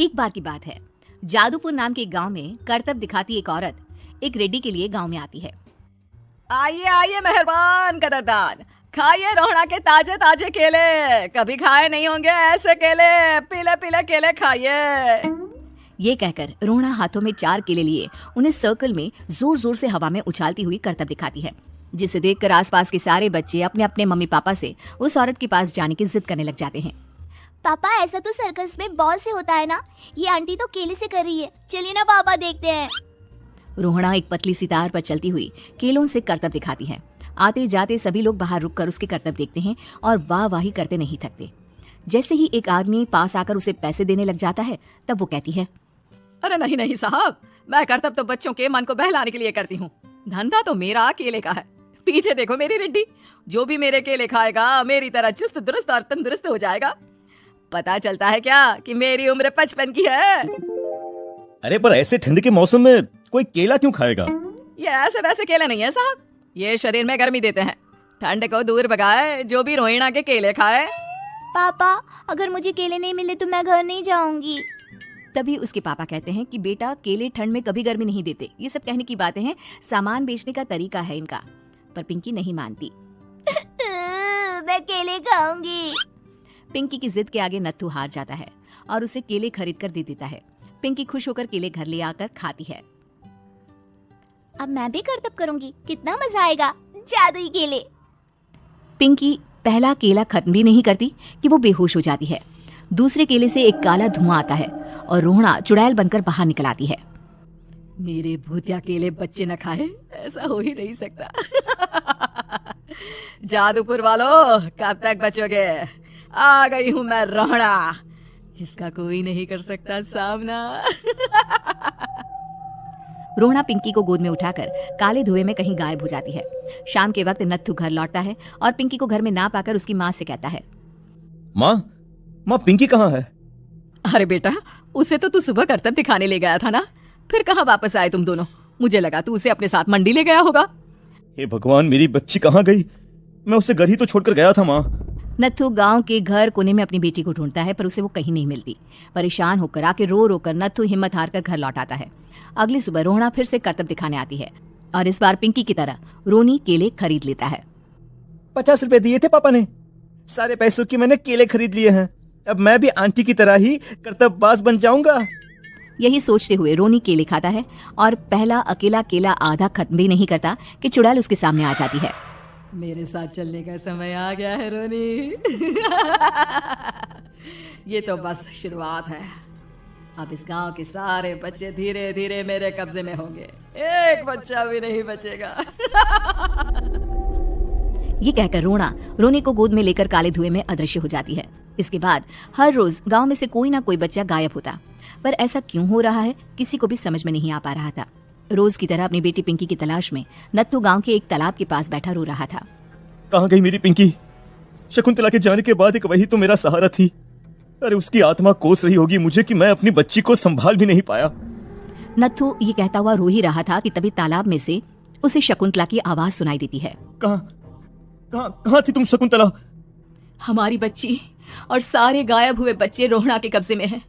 एक बार की बात है, जादूपुर नाम के गांव में करतब दिखाती एक औरत एक रेड्डी के लिए गांव में आती है। आइए आइए मेहरबान कदरदान, खाइए रोहड़ा के ताजे ताजे केले, कभी खाए नहीं होंगे ऐसे केले, पीले पीले केले खाइए। ये कहकर रोहड़ा हाथों में 4 केले लिए उन्हें सर्कल में जोर जोर से हवा में उछालती हुई करतब दिखाती है, जिसे देखकर आसपास के सारे बच्चे अपने अपने मम्मी पापा से उस औरत के पास जाने की जिद करने लग जाते हैं। पापा ऐसा तो सर्कस में बॉल से होता है ना, ये आंटी तो केले से कर रही है, चलिए ना पापा देखते हैं। रोहड़ा एक पतली सी तार पर चलती हुई केलों से करतब दिखाती है। आते जाते सभी लोग बाहर रुककर उसके करतब देखते हैं और वाह वाही करते नहीं थकते। जैसे ही एक आदमी पास आकर उसे पैसे देने लग जाता है, तब वो कहती है, अरे नहीं नहीं साहब, मैं करतब तो बच्चों के मन को बहलाने के लिए करती हूँ, धंधा तो मेरा केले का है। पीछे देखो मेरी रिड्डी, जो भी मेरे केले खाएगा मेरी तरह चुस्त दुरुस्त और तंदुरुस्त हो जाएगा। पता चलता है क्या कि मेरी उम्र 55 की है। अरे पर ऐसे ठंड के मौसम में कोई केला क्यों खाएगा? ये ऐसे वैसे केले नहीं है साहब, ये शरीर में गर्मी देते हैं, ठंड को दूर भगाए जो भी रोहिणा के केले खाए। पापा अगर मुझे केले नहीं मिले तो मैं घर नहीं जाऊंगी। तभी उसके पापा कहते हैं कि बेटा केले ठंड में कभी गर्मी नहीं देते। ये सब कहने की बातें हैं, सामान बेचने का तरीका है इनका। पर पिंकी नहीं मानती। मैं केले खाऊंगी। पिंकी की जिद के आगे नत्थू हार जाता है और उसे केले खरीद कर दे देता है। पिंकी खुश होकर केले घर ले आकर खाती है। अब मैं भी करतब करूंगी, कितना मजा आएगा, जादुई केले। पिंकी पहला केला खत्म भी नहीं करती कि वो बेहोश हो जाती है। दूसरे केले से एक काला धुआं आता है और रोहड़ा चुड़ैल बनकर बाहर निकल आती है। मेरे भूतिया केले बच्चे न खाए, ऐसा हो ही नहीं सकता। जादूपुर वालों, कब तक बचोगे? आ गई हूँ मैं रोहड़ा, जिसका कोई नहीं कर सकता सामना। रोहड़ा पिंकी को गोद में उठाकर काले धुएं में कहीं गायब हो जाती है। शाम के वक्त नत्थू घर लौटता है और पिंकी को घर में ना पाकर उसकी माँ से कहता है, माँ पिंकी कहाँ है? अरे बेटा, उसे तो तू सुबह करतब दिखाने ले गया था ना, फिर कहाँ वापस आए तुम दोनों? मुझे लगा तू उसे अपने साथ मंडी ले गया होगा। हे भगवान, मेरी बच्ची कहाँ गई? मैं उसे घर ही तो छोड़कर गया था माँ। नत्थू गांव के घर कोने में अपनी बेटी को ढूंढता है, पर उसे वो कहीं नहीं मिलती। परेशान होकर आके रो रो कर नत्थू हिम्मत हार कर घर लौट आता है। अगली सुबह रोहड़ा फिर से करतब दिखाने आती है और इस बार पिंकी की तरह रोनी केले खरीद लेता है। 50 रुपए दिए थे पापा ने, सारे पैसों की मैंने केले खरीद लिए हैं। अब मैं भी आंटी की तरह ही करतबबाज बन जाऊंगा। यही सोचते हुए रोनी केले खाता है और पहला अकेला केला आधा खत्म भी नहीं करता कि चुड़ैल उसके सामने आ जाती है। मेरे साथ चलने का समय आ गया है रोनी। ये तो बस शुरुआत है। अब इस गांव के सारे बच्चे धीरे धीरे मेरे कब्जे में होंगे, एक बच्चा भी नहीं बचेगा। ये कहकर रोना रोनी को गोद में लेकर काले धुएं में अदृश्य हो जाती है। इसके बाद हर रोज गांव में से कोई ना कोई बच्चा गायब होता, पर ऐसा क्यों हो रहा है किसी को भी समझ में नहीं आ पा रहा था। रोज की तरह अपनी बेटी पिंकी की तलाश में नत्थू गांव के एक तालाब के पास बैठा रो रहा था। कहाँ गई मेरी पिंकी? शकुंतला के जाने के बाद एक वही तो मेरा सहारा थी। अरे उसकी आत्मा कोस रही होगी मुझे कि मैं अपनी बच्ची को संभाल भी नहीं पाया। नत्थू ये कहता हुआ रो ही रहा था कि तभी तालाब में से उसे शकुंतला की आवाज सुनाई देती है। कहाँ थी तुम शकुंतला? हमारी बच्ची और सारे गायब हुए बच्चे रोहड़ा के कब्जे में हैं।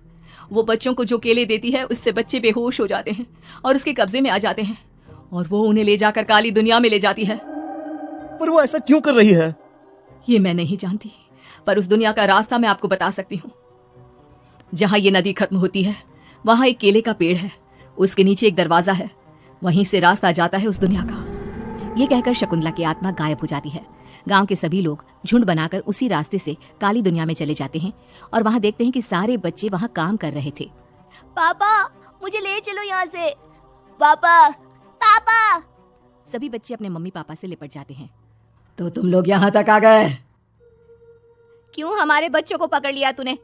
वो बच्चों को जो केले देती है उससे बच्चे बेहोश हो जाते हैं और उसके कब्जे में आ जाते हैं और वो उन्हें ले जाकर काली दुनिया में ले जाती है। पर वो ऐसा क्यों कर रही है? ये मैं नहीं जानती, पर उस दुनिया का रास्ता मैं आपको बता सकती हूँ। जहाँ ये नदी खत्म होती है वहाँ एक केले का पेड़ है, उसके नीचे एक दरवाजा है, वहीं से रास्ता जाता है उस दुनिया का। ये कहकर शकुंतला की आत्मा गायब हो जाती है। गांव के सभी लोग झुंड बनाकर उसी रास्ते से काली दुनिया में चले जाते हैं और वहां देखते हैं कि सारे बच्चे वहां काम कर रहे थे। पापा मुझे ले चलो यहाँ से, पापा पापा। सभी बच्चे अपने मम्मी पापा से लिपट जाते हैं। तो तुम लोग यहाँ तक आ गए? क्यों हमारे बच्चों को पकड़ लिया तूने?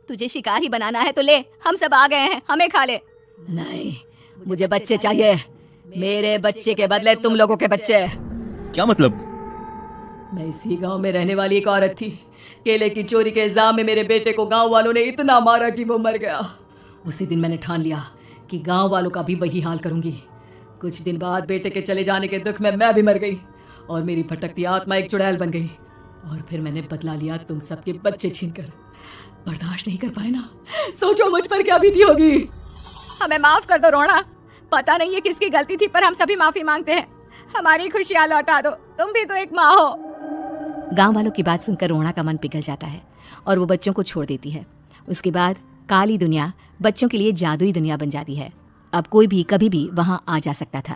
तुझे शिकार ही बनाना है तो ले, हम सब आ गए हैं, हमें खा ले। नहीं, मुझे बच्चे चाहिए, मेरे बच्चे के बदले तुम लोगों के बच्चे। क्या मतलब? मैं इसी गांव में रहने वाली एक औरत थी। केले की चोरी के इल्जाम में मेरे बेटे को गांव वालों ने इतना मारा कि वो मर गया। उसी दिन मैंने ठान लिया कि गांव वालों का भी वही हाल करूंगी। कुछ दिन बाद बेटे के चले जाने के दुख में मैं भी मर गई और मेरी भटकती आत्मा एक चुड़ैल बन गई। और फिर मैंने बदला लिया तुम सबके बच्चे छीनकर। बर्दाश्त नहीं कर पाए ना, सोचो मुझ पर क्या बीती होगी। हमें माफ कर दो रोना, पता नहीं है किसकी गलती थी पर हम सभी माफी मांगते हैं। हमारी खुशियां लौटा दो, तुम भी तो एक माँ हो। गांव वालों की बात सुनकर रोना का मन पिघल जाता है और वो बच्चों को छोड़ देती है। उसके बाद काली दुनिया बच्चों के लिए जादुई दुनिया बन जाती है। अब कोई भी कभी भी वहां आ जा सकता था।